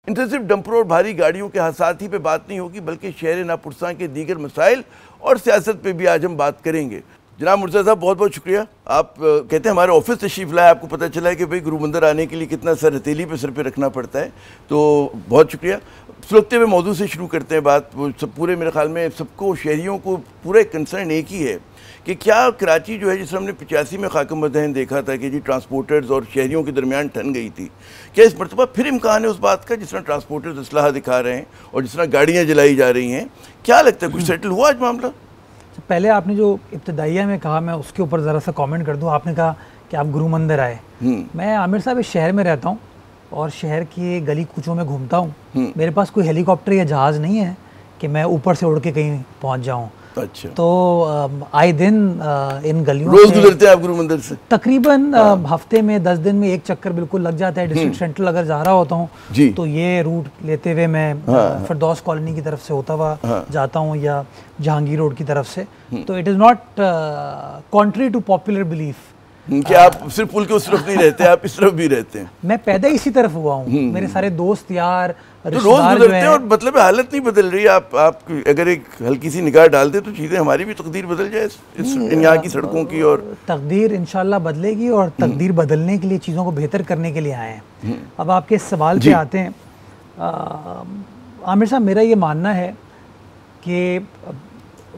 इनसे सिर्फ डंपरों और भारी गाड़ियों के हादसात ही पे बात नहीं होगी, बल्कि शहर नापुरसा के दीगर मसाइल और सियासत पे भी आज हम बात करेंगे। जनाब मुर्तज़ा साहब, बहुत बहुत शुक्रिया। आप कहते हैं हमारे ऑफिस तशरीफ़ लाए, आपको पता चला है कि भाई गुरु मंदिर आने के लिए कितना सर हथेली पे सर पे रखना पड़ता है, तो बहुत शुक्रिया। सुलगते हुए मौजू से शुरू करते हैं बात। वो सब पूरे मेरे ख्याल में सबको, शहरियों को पूरा एक कंसर्न एक ही है कि क्या कराची जो है, जिस हमने 85 में खाकम बदहन देखा था कि जी ट्रांसपोर्टर्स और शहरियों के दरमियान ठन गई थी, क्या इस मरतबा फिर इम्कान है उस बात का? जिस तरह ट्रांसपोर्टर्स असलाह दिखा रहे हैं और जिस तरह गाड़ियाँ जलाई जा रही हैं, क्या लगता है कुछ सेटल हुआ आज मामला? पहले आपने जो इब्तदाइया में कहा, मैं उसके ऊपर ज़रा सा कमेंट कर दूं। आपने कहा कि आप गुरु मंदिर आए। मैं आमिर साहब इस शहर में रहता हूं और शहर के गली कूचों में घूमता हूं। मेरे पास कोई हेलीकॉप्टर या जहाज़ नहीं है कि मैं ऊपर से उड़ के कहीं पहुंच जाऊं। अच्छा। तो आए दिन इन गलियों रोज गुजरते हैं आप गुरु मंदिर से? तकरीबन हफ्ते में 10 दिन में एक चक्कर बिल्कुल लग जाता है। डिस्ट्रिक्ट सेंट्रल अगर जा रहा होता हूँ तो ये रूट लेते हुए मैं फिरदौस कॉलोनी की तरफ से होता हुआ जाता हूँ या जहांगीर रोड की तरफ से। तो it is not contrary to popular belief कि आप सिर्फ पुल के उस तरफ नहीं रहते, आप इस तरफ भी रहते हैं। मैं पैदा इसी तरफ हुआ हूँ। मेरे सारे दोस्त यार तो रोज गुजरते हैं और मतलब हालत नहीं बदल रही। आप अगर एक हल्की सी निगाह डाल दे तो चीज़ें, हमारी भी तकदीर बदल जाए इस यहाँ की सड़कों की। और तकदीर इंशाल्लाह बदलेगी और तकदीर बदलने के लिए, चीज़ों को बेहतर करने के लिए आए हैं। अब आपके इस सवाल पे आते हैं आमिर साहब। मेरा ये मानना है कि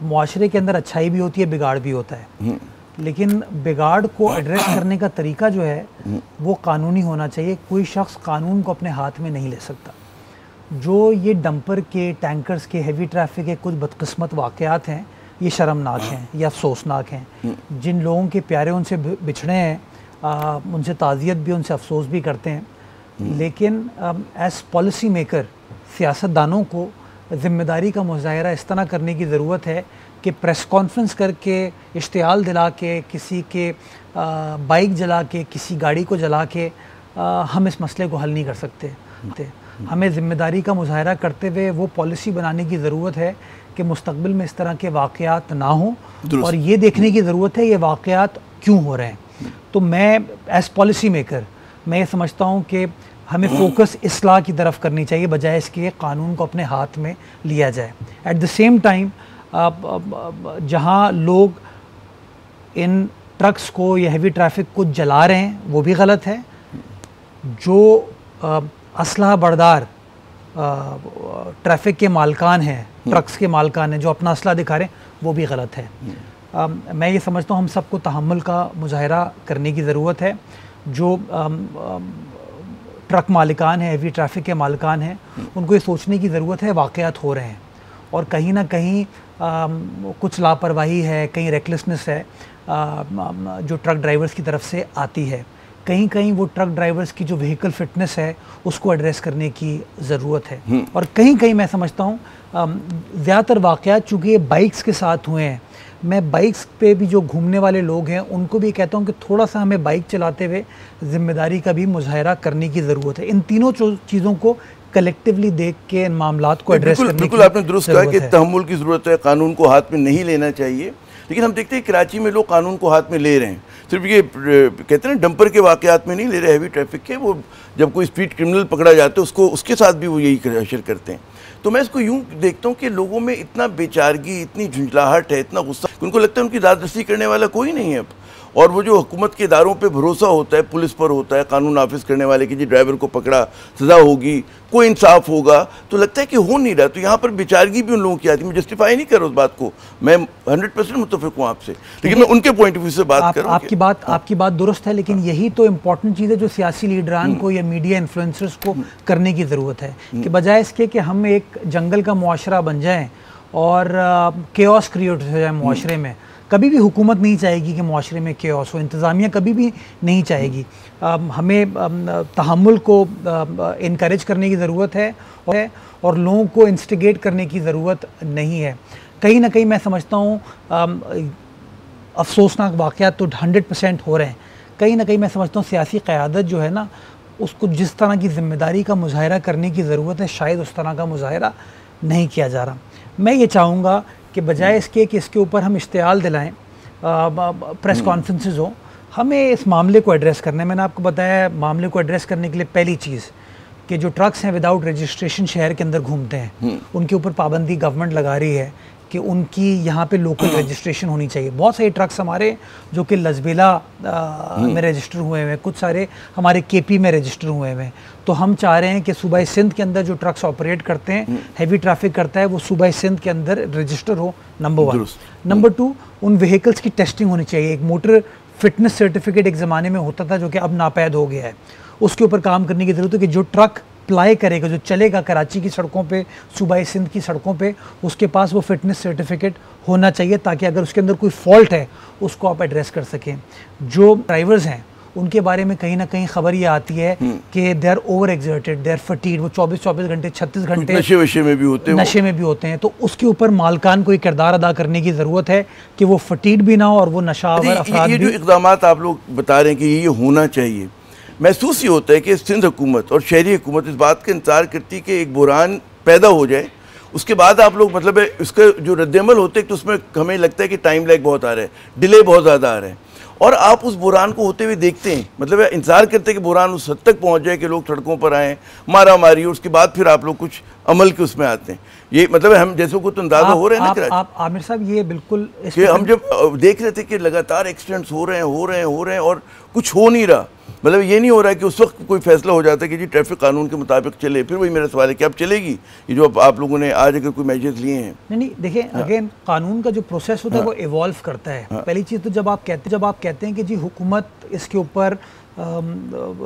मुआशरे के अंदर अच्छाई भी होती है, बिगाड़ भी होता है, लेकिन बिगाड़ को एड्रेस करने का तरीका जो है वो कानूनी होना चाहिए। कोई शख्स कानून को अपने हाथ में नहीं ले सकता। जो ये डंपर के, टैंकर्स के, हैवी ट्रैफिक के कुछ बदकिस्मत वाक़यात हैं, ये शर्मनाक हैं या अफसोसनाक हैं। जिन लोगों के प्यारे उनसे बिछड़े हैं, उनसे ताज़ियत भी, उनसे अफसोस भी करते हैं। लेकिन एज़ पॉलिसी मेकर, सियासतदानों को ज़िम्मेदारी का मुज़ाहरा इस तरह करने की ज़रूरत है कि प्रेस कॉन्फ्रेंस करके, इश्तिहाल दिला के, किसी के बाइक जला के, किसी गाड़ी को जला के हम इस मसले को हल नहीं कर सकते। हमें ज़िम्मेदारी का मुज़ाहरा करते हुए वो पॉलिसी बनाने की ज़रूरत है कि मुस्तक़बिल में इस तरह के वाक़यात ना हों और ये देखने की ज़रूरत है ये वाक़यात क्यों हो रहे हैं। तो मैं एज़ पॉलिसी मेकर मैं ये समझता हूँ कि हमें फोकस इस्लाह की तरफ करनी चाहिए, बजाय इसके कानून को अपने हाथ में लिया जाए। एट द सेम टाइम जहाँ लोग इन ट्रक्स को या हेवी ट्रैफिक को जला रहे हैं वो भी गलत है। जो असलहा बरदार ट्रैफिक के मालकान हैं, ट्रक्स के मालकान हैं, जो अपना असला दिखा रहे हैं, वो भी गलत है। मैं ये समझता हूँ हम सबको तहम्मुल का मुजाहरा करने की ज़रूरत है। जो ट्रक मालिकान हैं, हेवी ट्रैफिक के मालिकान हैं, उनको ये सोचने की ज़रूरत है वाक़यात हो रहे हैं और कहीं ना कहीं कुछ लापरवाही है, कहीं रेकलेसनेस है जो ट्रक ड्राइवर्स की तरफ से आती है। कहीं कहीं वो ट्रक ड्राइवर्स की जो व्हीकल फिटनेस है उसको एड्रेस करने की ज़रूरत है। और कहीं कहीं मैं समझता हूँ ज़्यादातर वाक़यात चूँकि ये बाइक्स के साथ हुए हैं, मैं बाइक्स पे भी जो घूमने वाले लोग हैं उनको भी कहता हूँ कि थोड़ा सा हमें बाइक चलाते हुए ज़िम्मेदारी का भी मुज़ाहरा करने की ज़रूरत है। इन तीनों चीज़ों को कलेक्टिवली देख के इन मामलात को एड्रेस करने की बिल्कुल आपने दुरुस्त कहा कि तहम्मुल की ज़रूरत है, कानून को हाथ में नहीं लेना चाहिए। लेकिन हम देखते हैं कराची में लोग कानून को हाथ में ले रहे हैं। सिर्फ ये कहते हैं ना डंपर के वाक़यात में नहीं ले रहे, हैवी ट्रैफिक के, वो जब कोई स्पीड क्रिमिनल पकड़ा जाता है उसके साथ भी वो यही अशर करते हैं। तो मैं इसको यूँ देखता हूँ कि लोगों में इतना बेचारगी, इतनी झुंझलाहट है, इतना गुस्सा, उनको लगता है उनकी दादरसी करने वाला कोई नहीं है अब। और वो जो हुकूमत के इदारों पे भरोसा होता है, पुलिस पर होता है, कानून नाफिज करने वाले की, जी ड्राइवर को पकड़ा, सज़ा होगी, कोई इंसाफ होगा, तो लगता है कि हो नहीं रहा। तो यहाँ पर बेचारगी भी उन लोगों की आती है। मैं जस्टिफाई नहीं कर रहा उस बात को, मैं 100% मुत्तफ़िक़ हूँ आपसे, लेकिन मैं उनके पॉइंट ऑफ व्यू से बात कर रहा हूँ। आपकी बात दुरुस्त है, लेकिन यही तो इम्पोर्टेंट चीज़ है जो सियासी लीडरान को या मीडिया इन्फ्लुएंसर्स को करने की ज़रूरत है कि बजाय इसके कि हम एक जंगल का मुआशरा बन जाएँ और केओस क्रिएट हो जाए मुआशरे में। कभी भी हुकूमत नहीं चाहेगी कि मुआशरे में केओस हो, इंतज़ामिया कभी भी नहीं चाहेगी। हमें तहम्मुल को इनकरेज करने की ज़रूरत है और लोगों को इंस्टिगेट करने की ज़रूरत नहीं है। कहीं ना कहीं मैं समझता हूँ अफसोसनाक वाक़यात तो 100% हो रहे हैं। कहीं ना कहीं मैं समझता हूँ सियासी क़यादत जो है ना, उसको जिस तरह की ज़िम्मेदारी का मुज़ाहरा करने की ज़रूरत है, शायद उस तरह का मुज़ाहरा नहीं किया जा रहा। मैं ये चाहूँगा कि बजाय इसके कि इसके ऊपर हम इश्तिहाल दिलाएं, प्रेस कॉन्फ्रेंसेस हो, हमें इस मामले को एड्रेस करना है। मैंने आपको बताया मामले को एड्रेस करने के लिए पहली चीज़ कि जो ट्रक्स हैं विदाउट रजिस्ट्रेशन शहर के अंदर घूमते हैं, उनके ऊपर पाबंदी गवर्नमेंट लगा रही है कि उनकी यहाँ पे लोकल रजिस्ट्रेशन होनी चाहिए। बहुत सारे ट्रक्स हमारे जो कि लजबेला में रजिस्टर हुए हुए हैं, कुछ सारे हमारे केपी में रजिस्टर हुए हुए हैं। तो हम चाह रहे हैं कि सूबा सिंध के अंदर जो ट्रक्स ऑपरेट करते हैं, हैवी ट्रैफिक करता है, वो सूबा सिंध के अंदर रजिस्टर हो, नंबर 1। नंबर 2, उन व्हीकल्स की टेस्टिंग होनी चाहिए। एक मोटर फिटनेस सर्टिफिकेट एक ज़माने में होता था जो कि अब नापैद हो गया है, उसके ऊपर काम करने की ज़रूरत है कि जो ट्रक अप्लाई करेगा, जो चलेगा कराची की सड़कों पे, सूबा सिंध की सड़कों पे, उसके पास वो फिटनेस सर्टिफिकेट होना चाहिए, ताकि अगर उसके अंदर कोई फॉल्ट है उसको आप एड्रेस कर सकें। जो ड्राइवर्स हैं उनके बारे में कहीं ना कहीं खबर ये आती है कि they are over exerted, they are fatigued, वो 24 घंटे 36 घंटे नशे में भी होते हैं। तो उसके ऊपर मालकान को एक किरदार अदा करने की ज़रूरत है कि वो फटीड भी ना हो और वो नशावर अफराद ये जो इक़दाम आप लोग बता रहे हैं कि ये होना चाहिए, महसूस ये होता है कि सिंध हुकूमत और शहरी हुकूमत इस बात का इंतजार करती है कि एक बुरान पैदा हो जाए, उसके बाद आप लोग मतलब है उसका जो रद्दमल होते हैं तो उसमें हमें लगता है कि टाइम लैग बहुत आ रहा है, डिले बहुत ज़्यादा आ रहा है, और आप उस बुरान को होते हुए देखते हैं, मतलब इंतज़ार करते हैं कि बुरान उस हद तक पहुँच जाए कि लोग सड़कों पर आएँ, मारा मारी, और उसके बाद फिर आप लोग कुछ अमल के उसमें आते हैं। ये मतलब हम जैसे को तो अंदाजा हो रहा है ना आप आमिर साहब, ये बिल्कुल कि हम जब देख रहे थे कि लगातार एक्सीडेंट्स हो रहे हैं और कुछ हो नहीं रहा, मतलब ये नहीं हो रहा है कि उस वक्त कोई फैसला हो जाता है कि जी ट्रैफिक कानून के मुताबिक चले। फिर वही मेरा सवाल है कि अब चलेगी ये जो आप लोगों ने आज अगर कोई मेजर्स लिए हैं? नहीं देखिए, अगेन कानून का जो प्रोसेस होता है वो इवॉल्व करता है। पहली चीज़ तो जब आप कहते हैं कि जी हुकूमत इसके ऊपर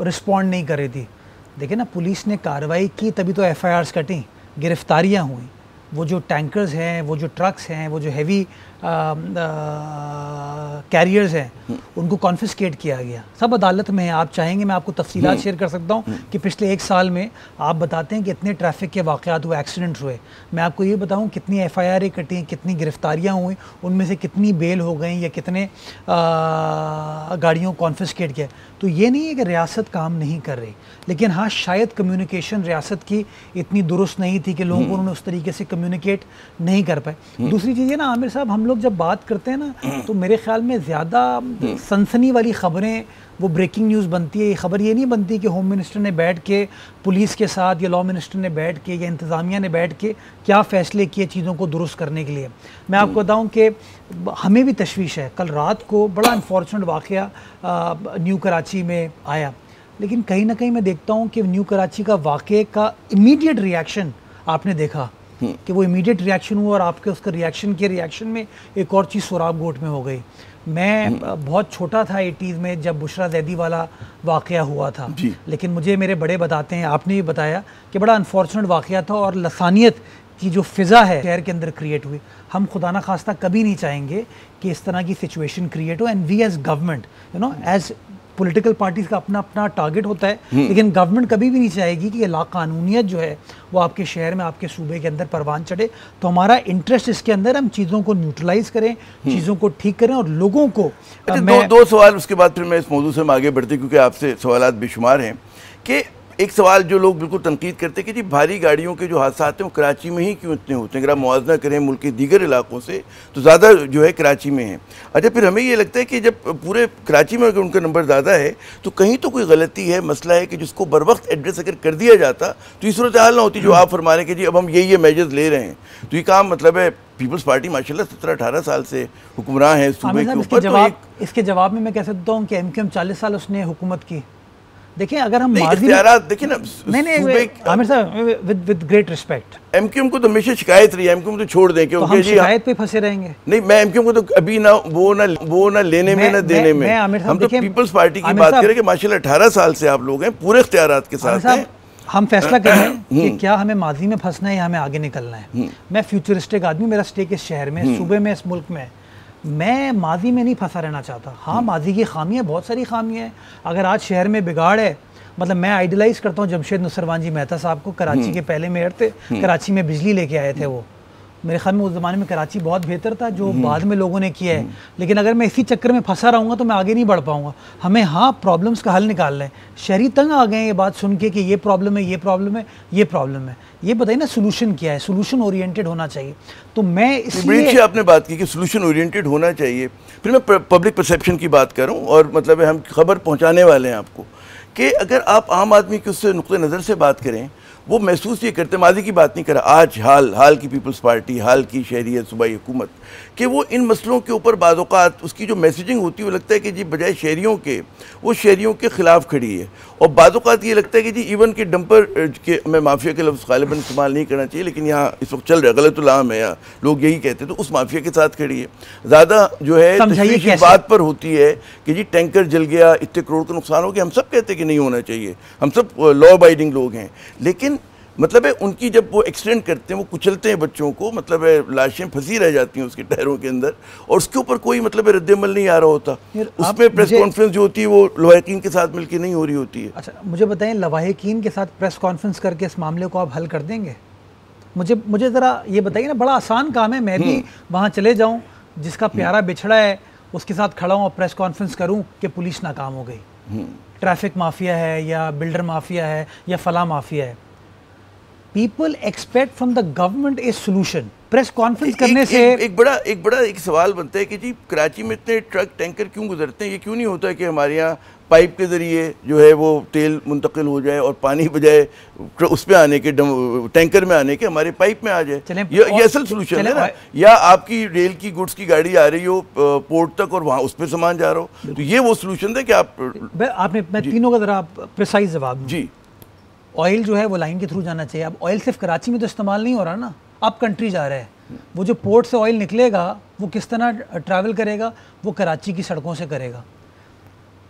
रिस्पॉन्ड नहीं कर रही थी, देखिए ना, पुलिस ने कार्रवाई की तभी तो FIRs कटी, गिरफ्तारियाँ हुई। वो जो टैंकर्स हैं, वो जो ट्रक्स हैं, वो जो हैवी कैरियर्स हैं, उनको कॉन्फिस्केट किया गया, सब अदालत में है। आप चाहेंगे मैं आपको तफसीलात शेयर कर सकता हूँ कि पिछले 1 साल में आप बताते हैं कि इतने ट्रैफिक के वाक़यात हुए, एक्सीडेंट्स हुए। मैं आपको ये बताऊँ कितनी FIR कटी, कितनी गिरफ्तारियाँ हुई, उनमें से कितनी बेल हो गई या कितने गाड़ियों को कॉन्फिस्केट किया। तो ये नहीं है कि रियासत काम नहीं कर रही, लेकिन हाँ, शायद कम्युनिकेशन रियासत की इतनी दुरुस्त नहीं थी कि लोगों को उन्होंने उस तरीके से कम्युनिकेट नहीं कर पाए। दूसरी चीज़ है ना आमिर साहब, हम लोग जब बात करते हैं ना, तो मेरे ख्याल में ज़्यादा सनसनी वाली ख़बरें वो ब्रेकिंग न्यूज़ बनती है। ये खबर ये नहीं बनती कि होम मिनिस्टर ने बैठ के पुलिस के साथ या लॉ मिनिस्टर ने बैठ के या इंतज़ामिया ने बैठ के क्या फ़ैसले किए चीज़ों को दुरुस्त करने के लिए। मैं आपको बताऊं कि हमें भी तशवीश है। कल रात को बड़ा अनफॉर्चुनेट वाक़या न्यू कराची में आया, लेकिन कहीं ना कहीं मैं देखता हूँ कि न्यू कराची का वाक़े का इमीडिएट रिएक्शन आपने देखा कि वो इमीडिएट रिएक्शन हुआ, और आपके उसका रिएक्शन में एक और चीज़ सोराब गोट में हो गई। मैं बहुत छोटा था 80s में जब बुशरा जैदी वाला वाक़या हुआ था, लेकिन मुझे मेरे बड़े बताते हैं, आपने भी बताया कि बड़ा अनफॉर्चुनेट वाक़या था और लसानियत की जो फ़िज़ा है शहर के अंदर क्रिएट हुई। हम खुदा ना खास्ता कभी नहीं चाहेंगे कि इस तरह की सिचुएशन क्रिएट हो, and we as government, you know, as political parties का अपना अपना टारगेट होता है, लेकिन गवर्नमेंट कभी भी नहीं चाहेगी कि ये लाकानूनियत जो है वो आपके शहर में, आपके सूबे के अंदर परवान चढ़े। तो हमारा इंटरेस्ट इसके अंदर हम चीज़ों को न्यूट्रलाइज करें, चीज़ों को ठीक करें और लोगों को दो सवाल उसके बाद फिर मैं इस मौजूद से हम आगे बढ़ते, क्योंकि आपसे सवालात बेशुमार हैं। कि एक सवाल जो लोग बिल्कुल तनकीद करते हैं कि जी भारी गाड़ियों के जो हादसा हैं वो कराची में ही क्यों इतने होते हैं? अगर आप मुआवजा करें मुल्क के दीगर इलाकों से तो ज़्यादा जो है कराची में है। अच्छा, फिर हमें ये लगता है कि जब पूरे कराची में अगर उनका नंबर ज़्यादा है तो कहीं तो कोई गलती है, मसला है कि जिसको बर वक्त एड्रेस अगर कर दिया जाता तो ये सूरत हाल ना होती जो आप फरमा रहे हैं कि जी अब हम ये मेजर्स ले रहे हैं। तो ये काम मतलब है पीपल्स पार्टी माशाल्लाह 17-18 साल से हुक्मरान है सूबे के ऊपर। इसके जवाब में मैं कह सकता हूँ कि MQM 40 साल उसने हुकूमत की। देखिए, अगर हम माजी देखिए ना, नहीं आमिर साहब, विद ग्रेट रिस्पेक्ट, MQM को तो हमेशा शिकायत रही है, MQM तो छोड़ दें, क्योंकि तो शिकायत पे फंसे रहेंगे। नहीं, मैं MQM को तो अभी ना वो ना लेने में ना देने में, हम तो पीपल्स पार्टी की बात करें कि माशाल्लाह 18 साल से आप लोग हैं पूरे इख्तियारात के साथ हैं। हम फैसला कर रहे हैं कि क्या हमें माजी में फंसना है या हमें आगे निकलना है। मैं फ्यूचरिस्टिक आदमी, मेरा स्टेक इस शहर में, सूबे में, इस मुल्क में। मैं माजी में नहीं फंसा रहना चाहता। हाँ, माजी की खामियाँ, बहुत सारी खामियाँ हैं। अगर आज शहर में बिगाड़ है, मतलब मैं आइडलाइज करता हूँ जमशेद नुसरवान जी मेहता साहब को, कराची के पहले मेयर थे, कराची में बिजली लेके आए थे। वो मेरे ख्याल में उस ज़माने में कराची बहुत बेहतर था, जो बाद में लोगों ने किया है। लेकिन अगर मैं इसी चक्कर में फंसा रहूँगा तो मैं आगे नहीं बढ़ पाऊँगा। हमें हाँ प्रॉब्लम्स का हल निकालना है। शहरी तंग आ गए हैं ये बात सुन के कि ये प्रॉब्लम है, ये प्रॉब्लम है, ये प्रॉब्लम है। ये बताइए ना सोल्यूशन क्या है? सोल्यूशन ओरिएंटेड होना चाहिए। तो मैं इसलिए आपने बात की कि सोल्यूशन ओरिएंटेड होना चाहिए। फिर मैं पब्लिक परसेप्शन की बात करूँ, और मतलब हम खबर पहुँचाने वाले हैं आपको कि अगर आप आम आदमी के उससे नुक्ते नज़र से बात करें, वो महसूस ये करते, माजी की बात नहीं कर रहा, आज हाल की पीपल्स पार्टी, हाल की शहरियत सूबाई हुकूमत, कि वो इन मसलों के ऊपर बाद औक़ात उसकी जो मैसेजिंग होती है वो लगता है कि जी बजाय शहरियों के वो शहरियों के ख़िलाफ़ खड़ी है। और बाद औक़ात ये लगता है कि जी इवन के डंपर के, मैं माफिया के लफ्ज़ ग़ालिबन इस्तेमाल नहीं करना चाहिए, लेकिन यहाँ इस वक्त चल रहा है, गलतुल्लाम है, या लोग यही कहते हैं, तो उस माफिया के साथ खड़ी है। ज़्यादा जो है तशवीश इस बात पर होती है कि जी टैंकर जल गया, इतने करोड़ का नुकसान हो गया। हम सब कहते हैं कि नहीं होना चाहिए, हम सब लॉ अबाइडिंग लोग हैं, लेकिन मतलब है उनकी जब वो एक्सटेंड करते हैं, वो कुचलते हैं बच्चों को, मतलब है लाशें फंसी रह जाती हैं उसके टायरों के अंदर, और उसके ऊपर कोई मतलब है रद्द-ए-अमल नहीं आ रहा होता। उसमें प्रेस कॉन्फ्रेंस जो होती है वो लवाहिकीन के साथ मिलकर नहीं हो रही होती है। अच्छा, मुझे बताएं, लवाहिकीन के साथ प्रेस कॉन्फ्रेंस करके इस मामले को आप हल कर देंगे? मुझे ज़रा ये बताइए ना, बड़ा आसान काम है, मैं भी वहाँ चले जाऊँ, जिसका प्यारा बिछड़ा है उसके साथ खड़ा हूँ और प्रेस कॉन्फ्रेंस करूँ कि पुलिस नाकाम हो गई, ट्रैफिक माफिया है या बिल्डर माफिया है या फला माफिया है। People expect from the government a solution. Press conference करने से एक बड़ा सवाल बनता है कि जी कराची में इतने ट्रक टैंकर क्यों गुजरते हैं? ये क्यों नहीं होता है कि हमारे यहाँ पाइप के ज़रिए जो है वो तेल मुंतकिल हो जाए और पानी बजाय उस पर आने के टैंकर में आने के हमारे पाइप में आ जाए? ये असल सोल्यूशन है ना। या आपकी रेल की गुड्स की गाड़ी आ रही हो पोर्ट तक और वहाँ उस पर सामान जा रहा हो, तो ये वो सोल्यूशन है कि मैं तीनों का ज़रा प्रिसाइज जवाब जी। ऑयल जो है वो लाइन के थ्रू जाना चाहिए। अब ऑयल सिर्फ कराची में तो इस्तेमाल नहीं हो रहा ना, अब कंट्री जा रहा है। वो जो पोर्ट से ऑयल निकलेगा वो किस तरह ट्रैवल करेगा? वो कराची की सड़कों से करेगा।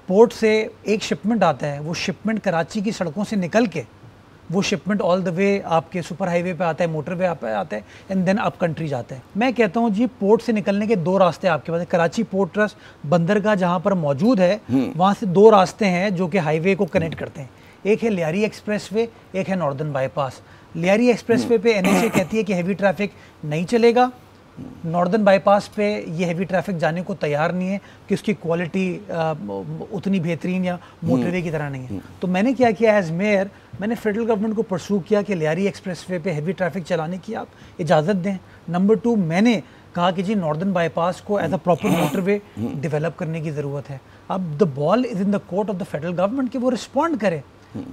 पोर्ट से एक शिपमेंट आता है, वो शिपमेंट कराची की सड़कों से निकल के वो शिपमेंट ऑल द वे आपके सुपर हाईवे पे आता है, मोटरवे पे आता है, एंड देन अप कंट्री जाता है। मैं कहता हूँ जी, पोर्ट से निकलने के दो रास्ते आपके पास है। कराची पोर्ट ट्रस्ट बंदरगाह जहाँ पर मौजूद है, वहाँ से दो रास्ते हैं जो कि हाईवे को कनेक्ट करते हैं। एक है लियारी एक्सप्रेसवे, एक है नॉर्दर्न बाईपास। लियारी एक्सप्रेसवे पे एनएचए कहती है कि हैवी ट्रैफिक नहीं चलेगा। नॉर्दर्न बाईपास पे ये हैवी ट्रैफिक जाने को तैयार नहीं है कि उसकी क्वालिटी उतनी बेहतरीन या मोटरवे की तरह नहीं है। तो मैंने क्या किया, एज मेयर मैंने फेडरल गवर्नमेंट को परसू किया कि लियारी एक्सप्रेसवे पे हैवी ट्रैफिक चलाने की आप इजाज़त दें। नंबर 2, मैंने कहा कि जी नॉर्दर्न बाईपास को as a proper motorway develop करने की ज़रूरत है। अब the ball is in the court of the federal government कि वो रिस्पॉन्ड करे।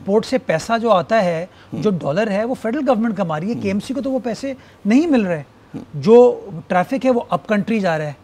पोर्ट से पैसा जो आता है, जो डॉलर है, वो फेडरल गवर्नमेंट कमा रही है, केएमसी को तो वो पैसे नहीं मिल रहे। जो ट्रैफिक है वो अप कंट्री जा रहा है।